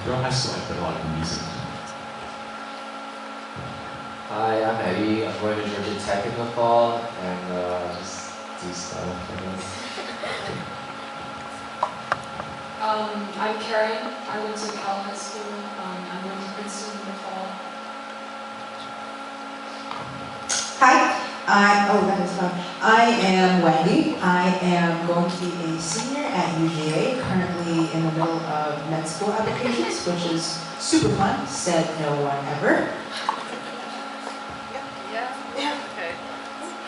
throughout high school, I played a lot of music. Hi, I'm Eddie. I'm going to Georgia Tech in the fall and just do stuff, I guess. I'm Karen. I went to Cal High School. I'm going to Princeton in the fall. Hi, I am Wendy. I am going to be a senior at UGA, currently in the middle of med school applications, which is super fun, said no one ever. Okay.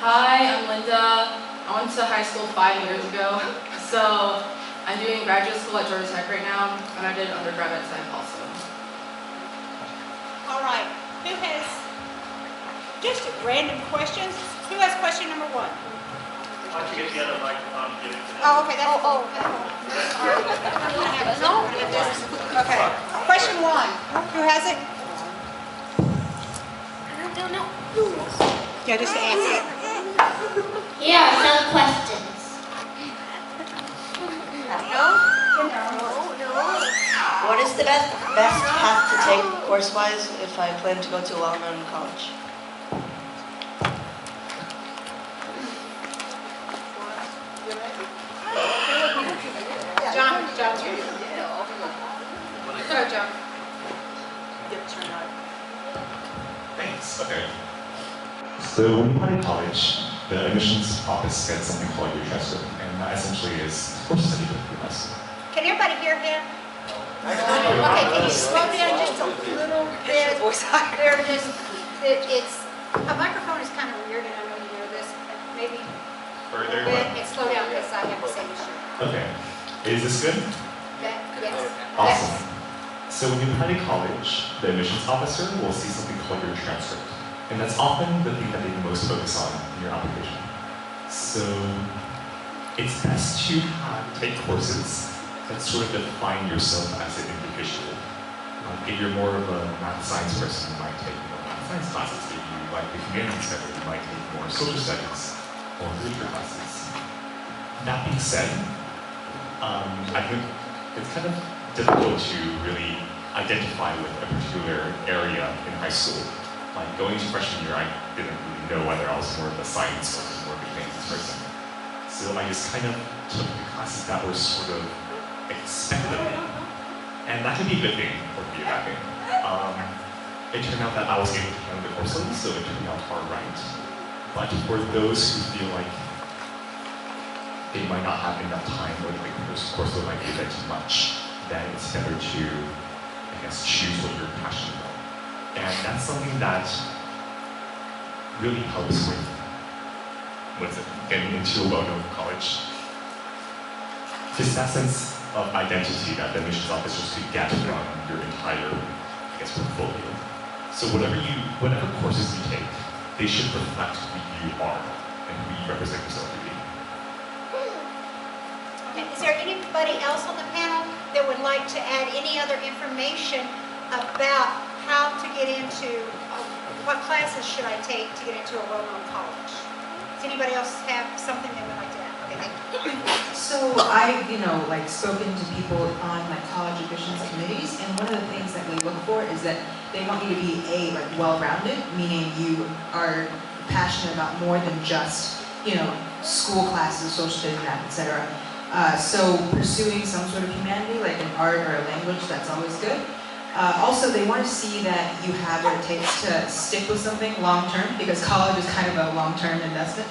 Hi, I'm Linda. I went to high school 5 years ago. So I'm doing graduate school at Georgia Tech right now, and I did undergrad at Tech also. All right, who has, just random questions, who has question number 1? Why don't you get the other microphone and give it to them? Oh, okay, that's cool. Okay, question 1, who has it? No. Yeah, just answer it. Here are some questions. What is the best path to take course-wise if I plan to go to a well-known college? John. Go, John. Thanks. Okay. So when you apply to college, the admissions office gets something called your transcript, and that essentially is courses that you go through high school. Can everybody hear him? Okay, can you slow down just a little bit? There it is. It's, a microphone is kind of weird, and I know you know this, but maybe a Further. little bit, and slow down because I have the same issue. Okay. Is this good? Okay, yes. Awesome. So when you apply to college, the admissions officer will see something called your transcript. And that's often the thing that they most focus on in your application. So it's best to take courses that sort of define yourself as an individual. If you're more of a math science person, you might take more math science classes. If you like the humanities better, you might take more social studies or literature classes. That being said, I think it's kind of difficult to really identify with a particular area in high school. Like going to freshman year, I didn't really know whether I was more of a science or more of a humanities person. So I just kind of took the classes that were sort of expected of me. And that could be a good thing or it could be a bad thing. It turned out that I was able to handle the course load, so it turned out all right. But for those who feel like they might not have enough time or the course load might be a bit too much, then it's better to, I guess, choose what you're passionate about. And that's something that really helps with getting into a well-known college. Just that sense of identity that the admissions officers could get from your entire, I guess, portfolio. So whatever courses you take, they should reflect who you are and who you represent yourself to be. Okay, is there anybody else on the panel that would like to add any other information about how to get into, what classes should I take to get into a well-known college? Does anybody else have something they would like to add? Okay, thank you. So I've, spoken to people on college admissions committees, and one of the things that we look for is that they want you to be well-rounded, meaning you are passionate about more than just, school classes, social studies, math, etc. So pursuing some sort of humanity, like an art or a language, that's always good. Also, they want to see that you have what it takes to stick with something long-term, because college is kind of a long-term investment.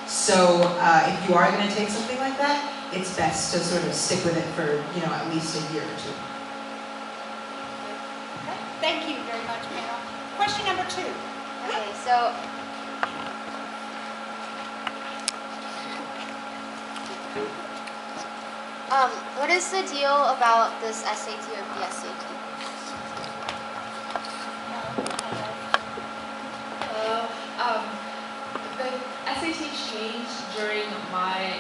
So if you are going to take something like that, it's best to sort of stick with it for, at least a year or two. Okay, thank you very much, panel. Question number 2. Okay, so what is the deal about this SAT or BSAT? The SAT changed during my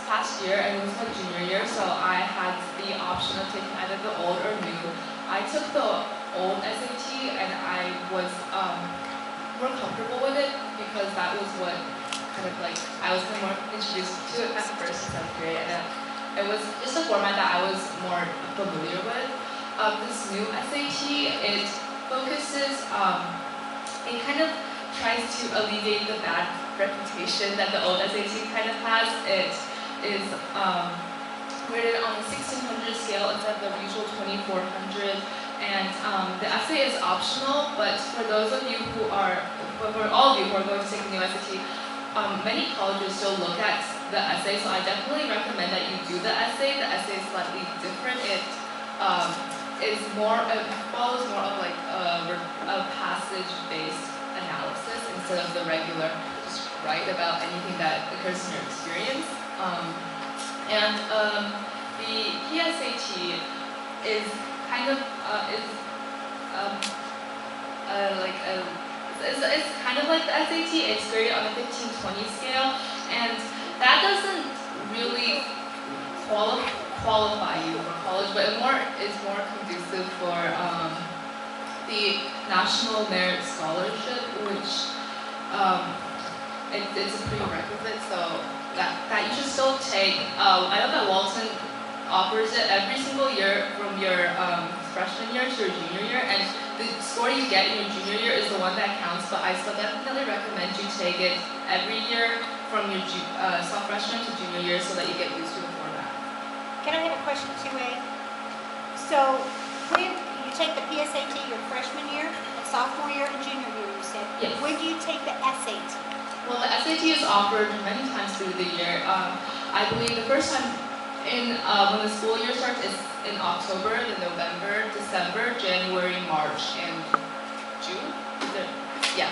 past year, and it was my junior year, so I had the option of taking either the old or new. I took the old SAT, and I was more comfortable with it because that was what I was more introduced to it at the first and 7th grade, and it was just a format that I was more familiar with. this new SAT, it focuses, it kind of tries to alleviate the bad reputation that the old SAT kind of has. It is rated on a 1600 scale instead of the usual 2400. And the essay is optional, but for those of you who are, for all of you who are going to take the new SAT, many colleges still look at the essay, so I definitely recommend that you do the essay. The essay is slightly different. It is more, it follows more of like a passage-based analysis instead of the regular just write about anything that occurs in your experience. The PSAT is kind of it's kind of like the SAT. It's graded on a 15-20 scale, and that doesn't really qualify you for college, but it is more conducive for the National Merit Scholarship, which it's a prerequisite, so that you should still take. I know that Walton offers it every single year from your freshman year to your junior year, and the score you get in your junior year is the one that counts, but I still definitely recommend you take it every year from your freshman to junior year so that you get used to the format. Can I have a question 2A? So when you take the PSAT your freshman year, and sophomore year, and junior year, you said, Yes. When do you take the SAT? Well, the SAT is offered many times through the year. I believe the first time when the school year starts is in October, then November, December, January, March, and June. Yeah.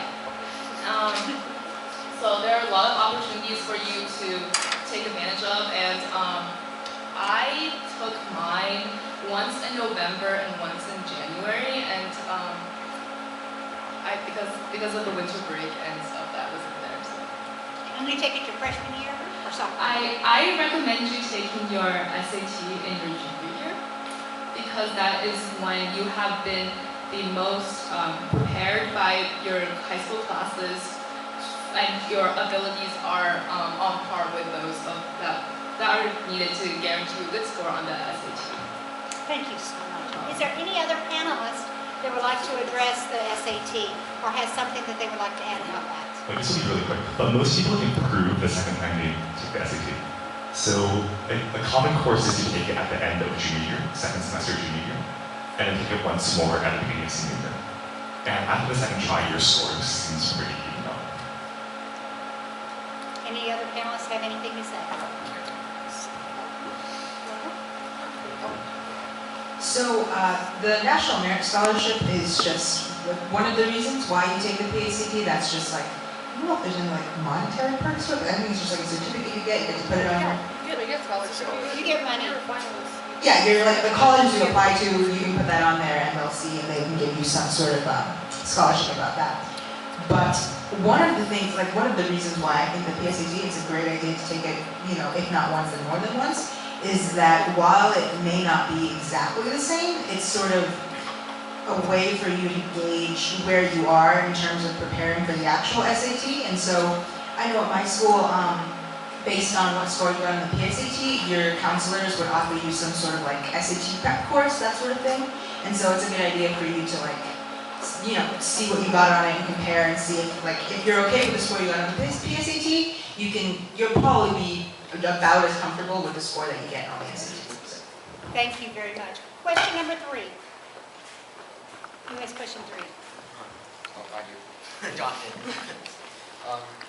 So there are a lot of opportunities for you to take advantage of, and I took mine once in November and once in January, and because of the winter break and stuff that was in there. So. Only take it your freshman year or sophomore? I recommend you taking your SAT in your junior year, because that is when you have been the most prepared by your high school classes, and your abilities are on par with those that are needed to guarantee a good score on the SAT. Thank you so much. Is there any other panelists that would like to address the SAT or has something that they would like to add about that? Like, this will be really quick, but most people improve the second time they take the SAT. So a common course is to take it at the end of junior year, second semester junior year, and then take it once more at the beginning of senior year. And after the second try, your score seems pretty even up. Any other panelists have anything to say? So the National Merit Scholarship is just one of the reasons why you take the PACT. That's just like, I don't know if there's any like monetary perks with it. I think it's just like a certificate you get to put it on. You get scholarship. You get money. Yeah, you're like the college you apply to, you can put that on there and they'll see and they can give you some sort of scholarship about that. But one of the things, like one of the reasons why I think the PSAT is a great idea to take it, you know, if not once then more than once, is that while it may not be exactly the same, it's sort of a way for you to gauge where you are in terms of preparing for the actual SAT. And so I know at my school, based on what score you got on the PSAT, your counselors would offer you some sort of like SAT prep course, that sort of thing. And so it's a good idea for you to like, you know, see what you got on it and compare and see if like, if you're okay with the score you got on the PSAT, you'll probably be about as comfortable with the score that you get on the SAT. So. Thank you very much. Question number 3. Who has question 3? Oh, I do. Jonathan.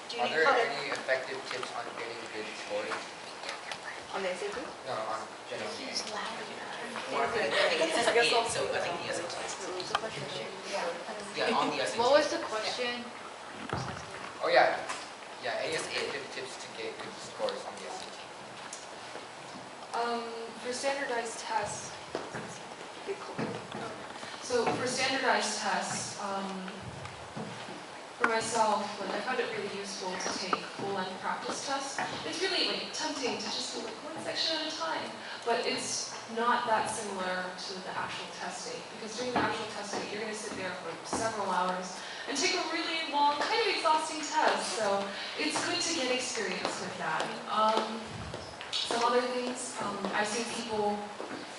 Do you Are need there color? any effective tips on getting good scores? On the SAT? No, on general. Yeah, on the SAT. What was the question? Oh yeah. Yeah, any effective tips to get good scores on the SAT? For standardized tests, so for standardized tests, for myself, like I found it really useful to take full-length practice tests. It's really like tempting to just do like one section at a time, but it's not that similar to the actual testing, because during the actual testing, you're going to sit there for several hours and take a really long, kind of exhausting test. So it's good to get experience with that. Some other things, I've seen people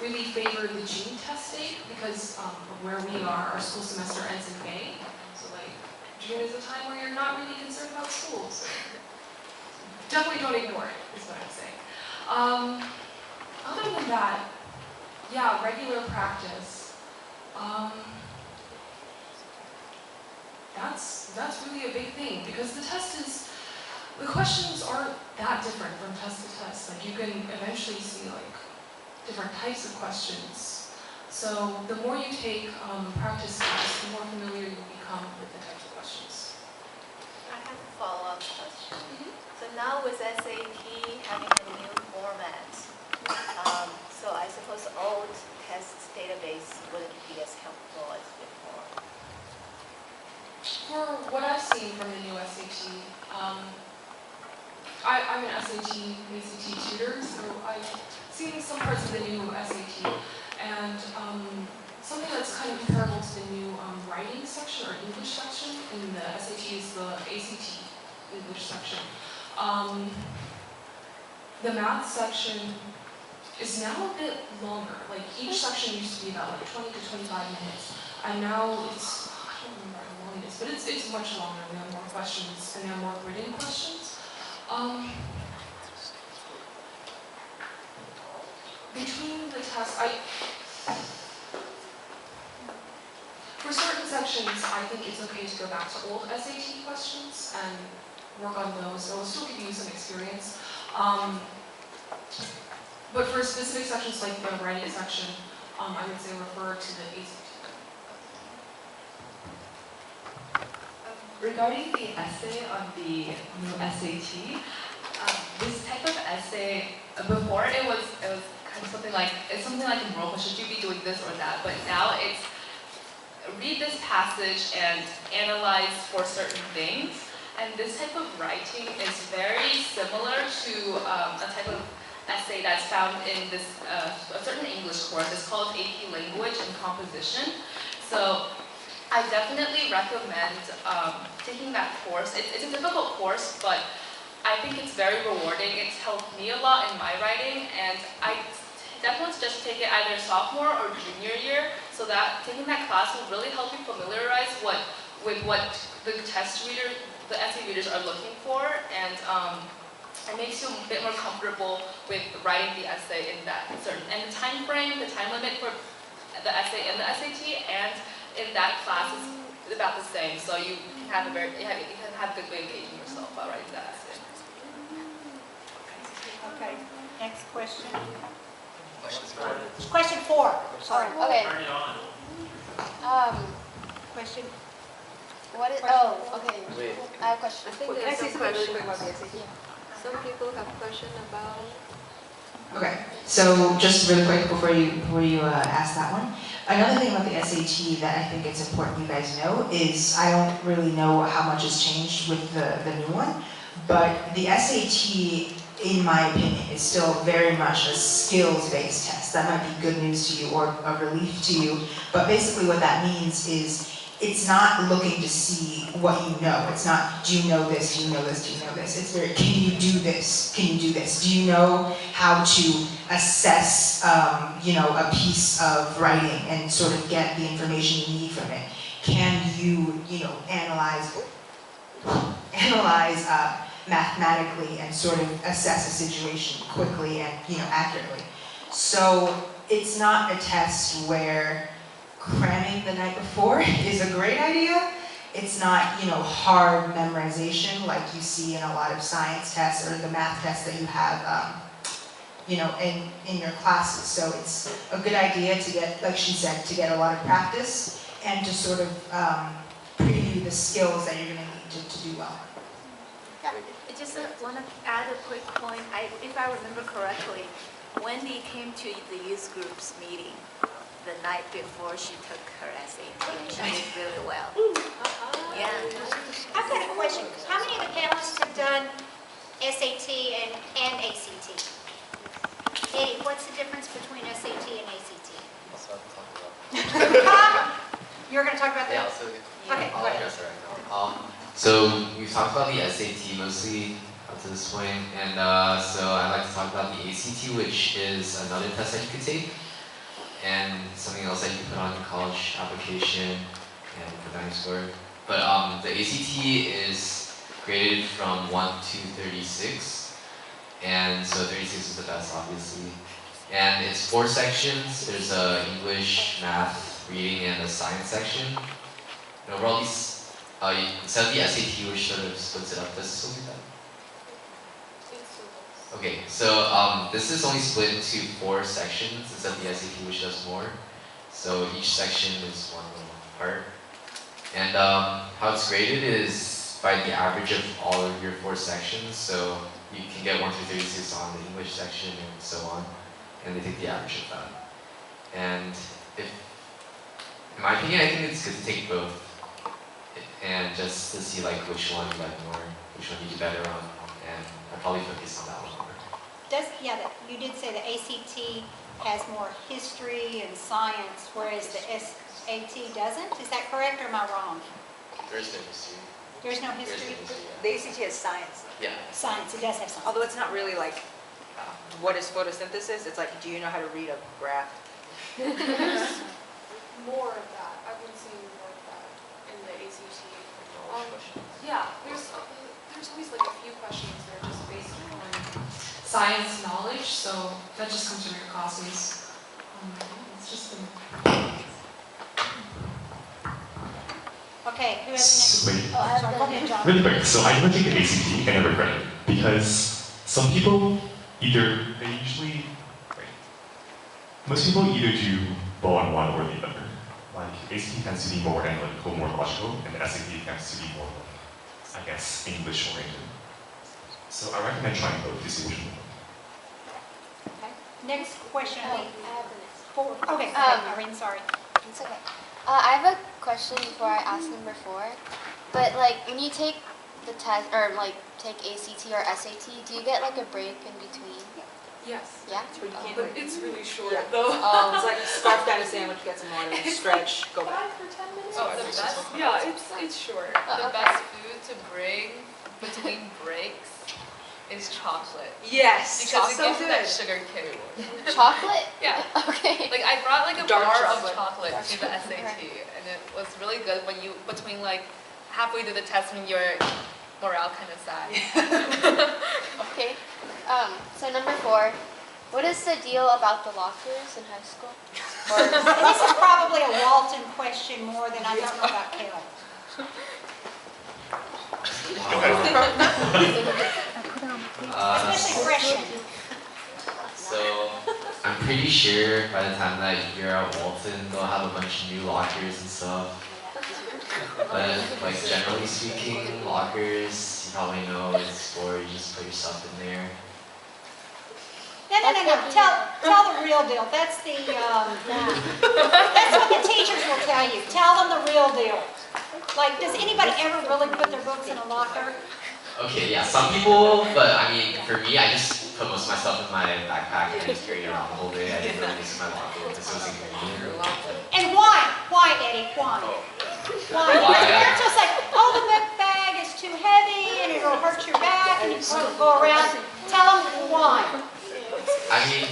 really favor the June test date because of where we are, our school semester ends in May. So like, June is a time where you're not really concerned about school. So definitely don't ignore it, is what I'm saying. Other than that, yeah, regular practice. That's really a big thing because the questions aren't that different from test to test. Like you can eventually see like different types of questions. So the more you take practice tests, the more familiar you become with the types of questions. I have a follow-up question. So now with SAT having a new format, so I suppose old test database wouldn't be as helpful as before. For what I've seen from the new SAT, I'm an SAT and ACT tutor, so I've seen some parts of the new SAT, and something that's kind of comparable to the new writing section or English section in the SAT is the ACT English section. The math section is now a bit longer. Like each section used to be about like 20 to 25 minutes, and now it's, I don't remember how long it is, but it's much longer. We have more questions, and there are more written questions. Between the tests, for certain sections, I think it's okay to go back to old SAT questions and work on those. It will still give you some experience. But for specific sections like the writing section, I would say refer to the ACT. Regarding the essay on the new SAT, this type of essay, before it was kind of something like enrollment, should you be doing this or that, but now it's read this passage and analyze for certain things. And this type of writing is very similar to a type of essay that's found in this a certain English course. It's called AP Language and Composition. So I definitely recommend taking that course. It's a difficult course, but I think it's very rewarding. It's helped me a lot in my writing, and I definitely suggest take it either sophomore or junior year, so that taking that class will really help you familiarize with what the test reader, the essay readers are looking for, and it makes you a bit more comfortable with writing the essay in that certain, and the time frame, the time limit for the essay and the SAT, and in that class is about the same. So you can have a good way of engaging yourself while writing that essay. Okay, next question. Question 4, sorry. Okay. Turn it on. Question. What is? Question. Oh, okay. Wait. I have a question. I think Can I there's say some something really questions. quick about the SAT? Some people have question about. Okay, so just really quick before you ask that one. Another thing about the SAT that I think it's important you guys know is I don't really know how much has changed with the new one, but the SAT, in my opinion, is still very much a skills-based test. That might be good news to you or a relief to you, but basically what that means is it's not looking to see what you know. It's not, do you know this, do you know this, do you know this? It's very, can you do this, can you do this? Do you know how to assess, a piece of writing and sort of get the information you need from it? Can you, analyze mathematically and sort of assess a situation quickly and, accurately? So it's not a test where cramming the night before is a great idea. It's not, hard memorization like you see in a lot of science tests or the math tests that you have, in your classes. So it's a good idea to get, like she said, to get a lot of practice and to sort of preview the skills that you're going to need to do well. Yeah, I just want to add a quick point. If I remember correctly, Wendy came to the youth groups meeting the night before she took her SAT, and she did really well. Yeah. I've got a question. How many of the panelists have done SAT and ACT? Eddie, what's the difference between SAT and ACT? You're going to talk about that? Yeah, Okay, go I'll ahead. address it right now. So we've talked about the SAT mostly up to this point. And so I'd like to talk about the ACT, which is another test that you could take, and something else that you can put on your college application and put down your score. But the ACT is graded from 1 to 36, and so 36 is the best, obviously. And it's 4 sections. There's a English, math, reading, and a science section. And overall, these instead of the SAT, which sort of splits it up, does this still do that? Okay, so this is only split into 4 sections instead of the SAT, which does more. So each section is one little part. And how it's graded is by the average of all of your 4 sections. So you can get 1 through 36 on the English section and so on. And they take the average of that. And in my opinion, I think it's good to take both. And just to see like which one you like more, which one you do better on. And I'll probably focus on that one more. You did say the ACT has more history and science, whereas the SAT doesn't. Is that correct, or am I wrong? There's no history. There's no history? The ACT has science. Yeah. Science, it does have science. Although it's not really like, what is photosynthesis? It's like, do you know how to read a graph? There's more of that. I've been seeing more of that in the ACT. Yeah, there's always like a few questions that are just based on science knowledge, so that just comes from your classes. It's just Okay, who has the next? Wait. Oh, I have go ahead, John. Really quick, so I'm going to take the ACT and I regret it because some people most people either do well on one or the other. Like ACT tends to be more analytical, more logical, and the SAT tends to be more, I guess, English oriented. So I recommend trying both to see which one. Okay. Next question. I have the next. 4. Okay, Irene, sorry. It's okay. I have a question before I ask number 4. But like when you take the test or like take ACT or SAT, do you get like a break in between? Yes. Yeah? But it's really short Yeah. though. It's like scarf down a sandwich, get some water, stretch, go back. 5 or 10 minutes. Oh, the best. Yeah, it's short. The okay. best food to bring between breaks is chocolate. Yes, Because so it gives you that good. sugar kick. Chocolate? Yeah. Okay. Like I brought like a Dark bar chocolate. of chocolate Dark to the chocolate. SAT, and it was really good when you between like halfway through the test when your morale kind of sad. Okay. So number 4. What is the deal about the lockers in high school? This is probably a Walton question more than I don't know about Caleb. Especially freshmen. So I'm pretty sure by the time that you're at Walton, they'll have a bunch of new lockers and stuff. But like generally speaking, lockers, you probably know it's for you just put your stuff in there. No. Tell the real deal. That's that's what the teachers will tell you. Tell them the real deal. Like, does anybody ever really put their books in a locker? Okay, yeah, some people, but I mean, for me, I just put most of my stuff in my backpack and I just carry it around the whole day. I didn't really use my locker because it was inconvenient. And why? Why, Eddie? Why? Why? Because they're just like, oh, the book bag is too heavy and it'll hurt your back and you can't go around. Tell them why. I mean,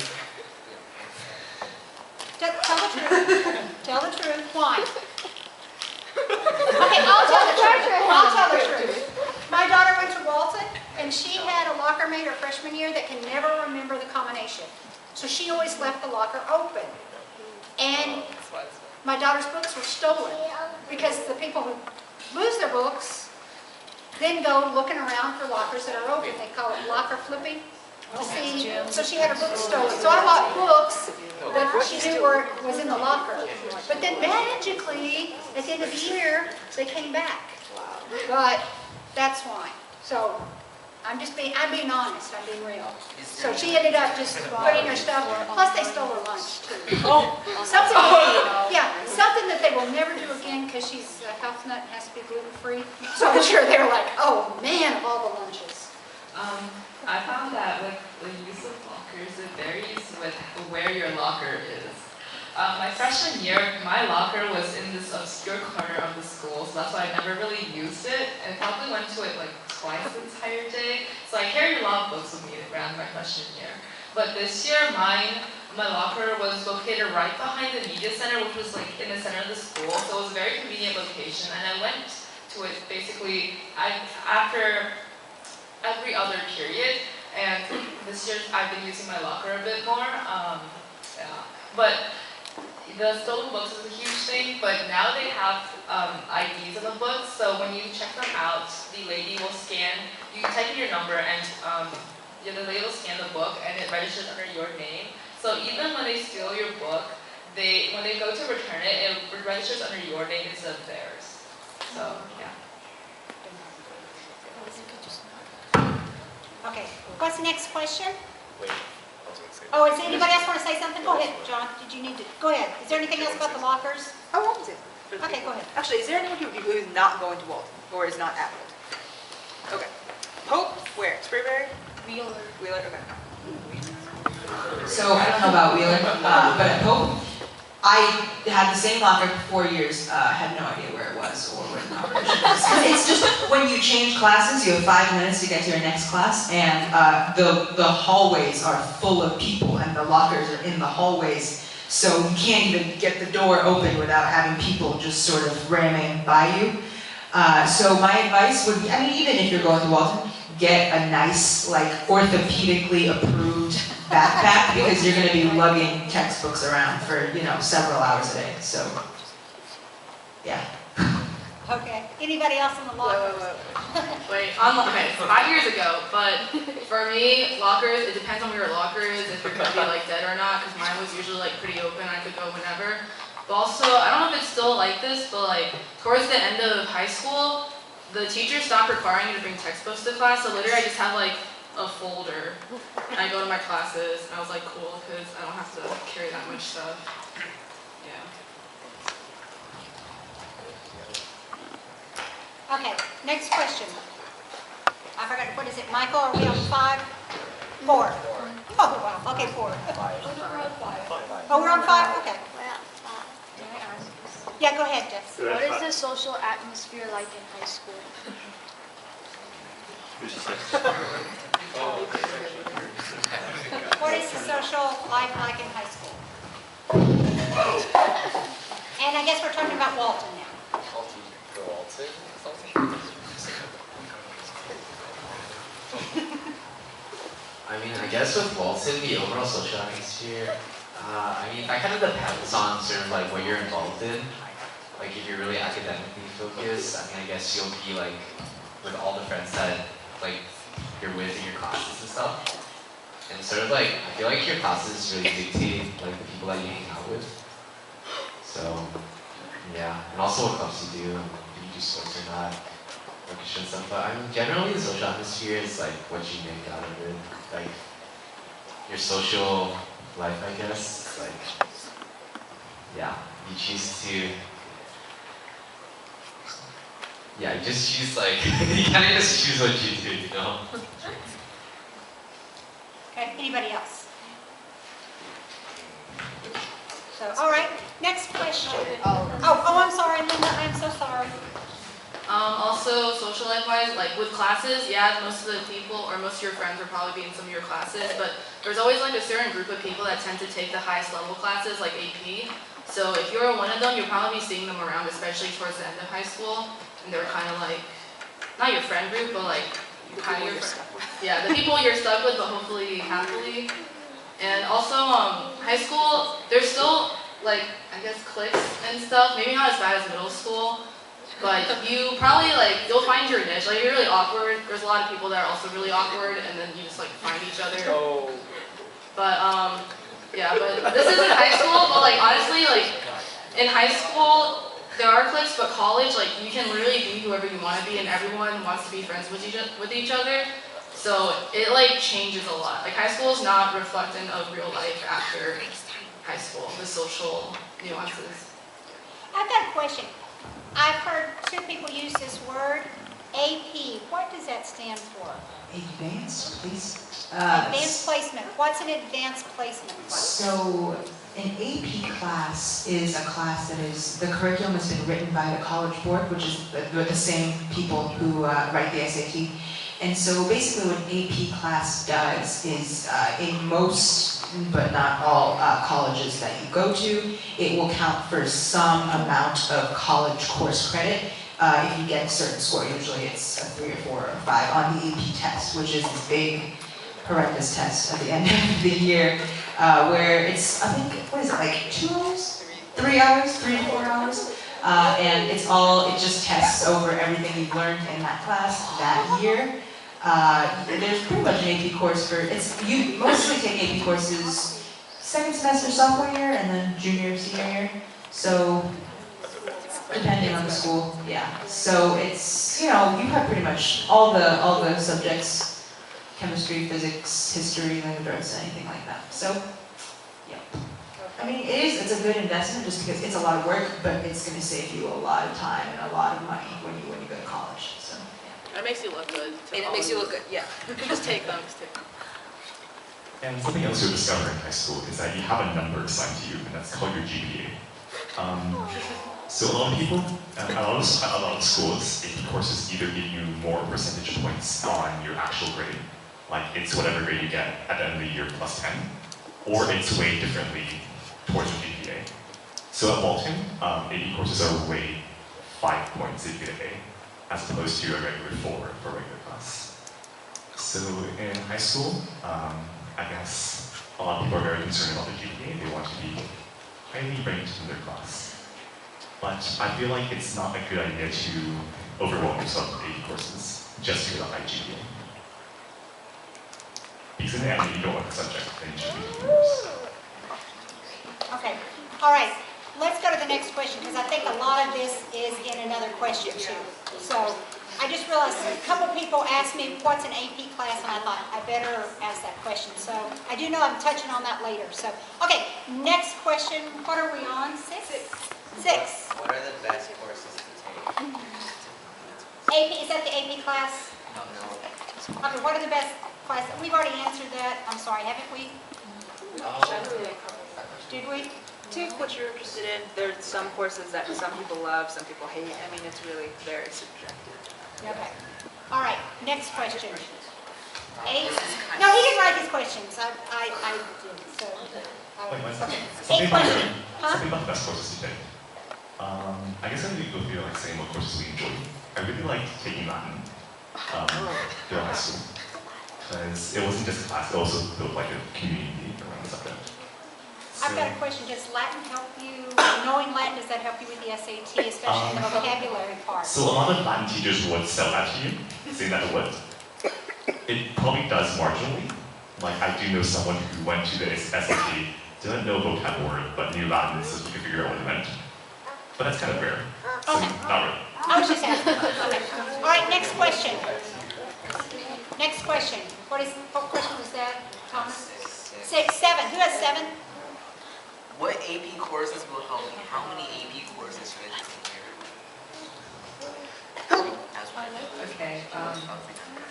Tell the truth. Tell the truth. Why? Okay, I'll tell the truth. My daughter went to Walton, and she had a locker mate her freshman year that can never remember the combination. So she always left the locker open. And my daughter's books were stolen because the people who lose their books then go looking around for lockers that are open. They call it locker flipping. To see, so she had her books stolen. So I bought books that she knew was in the locker. But then magically, at the end of the year, they came back. But that's why. So I'm being honest. I'm being real. So she ended up just putting her stuff. Plus, they stole her lunch too. Something that they will never do again because she's a health nut and has to be gluten free. So I'm sure they were like, oh man, of all the lunches. I found that with the use of lockers, it varies with where your locker is. My freshman year, my locker was in this obscure corner of the school, so that's why I never really used it, and probably went to it like twice the entire day. So I carried a lot of books with me around my freshman year. But this year, my locker was located right behind the media center, which was like in the center of the school, so it was a very convenient location. And I went to it basically after every other period, and this year I've been using my locker a bit more. But the stolen books is a huge thing, but now they have IDs of the books, so when you check them out, the lady will scan, you type in your number and the lady will scan the book and it registers under your name. So even when they steal your book, when they go to return it, it registers under your name instead of theirs. So, yeah. Okay, what's the next question? Wait. Oh, does anybody else want to say something? Go ahead, John. Did you need to? Go ahead. Is there anything else about the lockers? Oh, what was it? Okay, go ahead. Actually, is there anyone who is not going to Walton or is not at Walton? Okay. Hope, where? Sprayberry? Wheeler. Wheeler, okay. So I don't know about Wheeler, but at Hope, I had the same locker for 4 years, had no idea where it was or where the competition was. It's just, when you change classes, you have 5 minutes to get to your next class, and the hallways are full of people, and the lockers are in the hallways, so you can't even get the door open without having people just sort of ramming by you. So my advice would be, I mean, even if you're going to Walton, get a nice, like, orthopedically approved backpack, because you're going to be lugging textbooks around for, you know, several hours a day. So, yeah. Okay. Anybody else in the lockers? Wait, okay, 5 years ago, but for me, lockers, it depends on where your locker is, if you're going to be like dead or not, because mine was usually like pretty open, I could go whenever. But also, I don't know if it's still like this, but like towards the end of high school, the teachers stopped requiring you to bring textbooks to class, so literally I just have like a folder, and I go to my classes, and I was like, cool, because I don't have to carry that much stuff. Yeah. Okay, next question. I forgot, what is it, Michael, are we on 5? 4. Oh, wow, okay, 4. Oh, we're on 5, okay. Can I ask this? Yeah, go ahead, Jeff. What is the social atmosphere like in high school? What is the social life like in high school? And I guess we're talking about Walton now. I mean, I guess with Walton, the overall social atmosphere, I mean, that kind of depends on sort of like what you're involved in. Like if you're really academically focused, I mean, I guess you'll be like with all the friends that like you're with in your classes and stuff. And sort of like, I feel like your classes really dictate like the people that you hang out with. So, yeah. And also what clubs you do, and if you do sports or not, orchestra and stuff. But I mean, generally the social atmosphere is like what you make out of it. Like, your social life, I guess. Like, yeah, you choose to, yeah, you just choose like, you kind of just choose what you do, you know? Okay, anybody else? So, all right, next question. Oh, I'm sorry, Linda, I'm so sorry. Also, social life-wise, like with classes, yeah, most of the people or most of your friends will probably be in some of your classes, but there's always like a certain group of people that tend to take the highest level classes, like AP. So if you're one of them, you'll probably be seeing them around, especially towards the end of high school, and they're kind of like, not your friend group, but like kind of your friend. Yeah, the people you're stuck with, but hopefully happily. And also, high school, there's still like, I guess, cliques and stuff, maybe not as bad as middle school. But you probably like, you'll find your niche. Like, you're really awkward. There's a lot of people that are also really awkward, and then you just like find each other. Oh. But yeah, but this isn't high school, but like honestly, like in high school, there are cliques, but college, like you can literally be whoever you want to be, and everyone wants to be friends with each other. So it like changes a lot. Like high school is not reflecting of real life after high school, the social nuances. I've got a question. I've heard 2 people use this word, AP, what does that stand for? Advanced placement. Advanced placement. What's an advanced placement class? So an AP class is a class that is, the curriculum has been written by the College Board, which is the same people who write the SAT. And so basically what an AP class does is, in most, but not all colleges that you go to, it will count for some amount of college course credit. If you get a certain score, usually it's a 3 or 4 or 5 on the AP test, which is the big, horrendous test at the end of the year, where it's, I think, what is it, like 2 hours? 3 hours? 3 to 4 hours? And it just tests over everything you've learned in that class that year. There's pretty much an AP course for, you mostly take AP courses second semester, sophomore year, and then junior, senior year. So, depending on the school, yeah. So it's, you have pretty much all the subjects, chemistry, physics, history, language arts, anything like that. So, yeah. I mean, it's a good investment just because it's a lot of work, but it's going to save you a lot of time and a lot of money when you go to college. So, It makes you look good. And it makes you look good, yeah. Just take them. And something else you'll discover in high school is that you have a number assigned to you, and that's called your GPA. So a lot of people, a lot of schools, AP courses either give you more percentage points on your actual grade, like it's whatever grade you get at the end of the year plus 10, or it's weighed differently towards your GPA. So at Walton, AP courses are weighed 5 points if you get an A, as opposed to a regular 4 for a regular class. So in high school, I guess a lot of people are very concerned about the GPA. They want to be highly ranked in their class. But I feel like it's not a good idea to overwhelm yourself with AP courses just to get a high GPA. Because in the end, if you don't want the subject, then you should be taking course. Okay, all right. Let's go to the next question, because I think a lot of this is in another question too. So I just realized a couple people asked me what's an AP class, and I thought I better ask that question. So I do know I'm touching on that later. So, okay, next question. What are we on? 6? 6. What are the best courses to take? AP, is that the AP class? No. Okay, what are the best classes? We've already answered that. I'm sorry, haven't we? Did we? Take what you're interested in. There's some courses that some people love, some people hate. I mean, it's really very subjective. Okay. All right, next question. No, he didn't write his questions. I did, so. Something about the best courses to take. I guess I need to go through like saying what courses we enjoy. I really liked taking Latin throughout high school because it wasn't just a class; it also built like a community around the subject. I've got a question. Does Latin help you? Knowing Latin, does that help you with the SAT, especially in the vocabulary part? So a lot of Latin teachers would sell that to you, saying that it would. It probably does marginally. Like I do know someone who went to the SAT, didn't know a vocab word, but knew Latin so he could figure out what it meant. But that's kind of rare. So not really. I was just asking. Okay. All right, next question. Next question. What question was that, Thomas? 6, 7. Who has 7? What AP courses will help me? How many AP courses should I take here? Okay,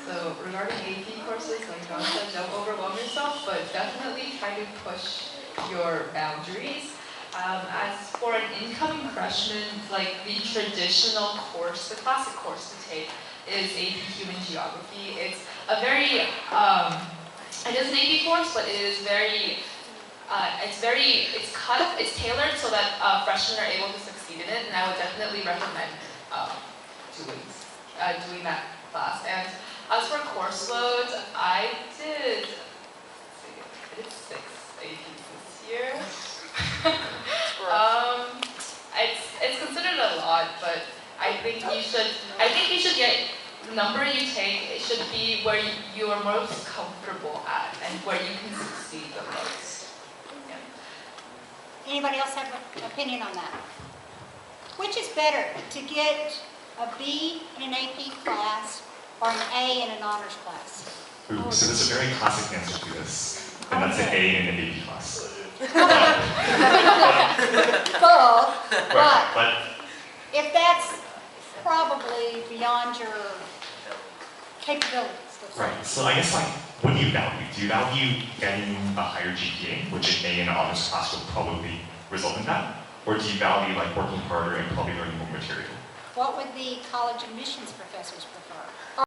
so regarding AP courses, like John said, don't overwhelm yourself, but definitely try to push your boundaries. As for an incoming freshman, like the traditional course, the classic course to take is AP Human Geography. It's a very, it is an AP course, but it is very, it's tailored so that freshmen are able to succeed in it, and I would definitely recommend doing that class. And as for course loads, I did 6 APs this year. It's considered a lot, but I think you should get the number you take. It should be where you are most comfortable at and where you can succeed the most. Yeah. Anybody else have an opinion on that? Which is better, to get a B in an AP class or an A in an honors class? Ooh, so there's a very classic answer to this, and that's an A in an AP class. But if that's probably beyond your capabilities. Right. So I guess like, what do you value? Do you value getting a higher GPA, which an A in an honors class will probably result in that? Or do you value like working harder and probably learning more material? What would the college admissions professors prefer?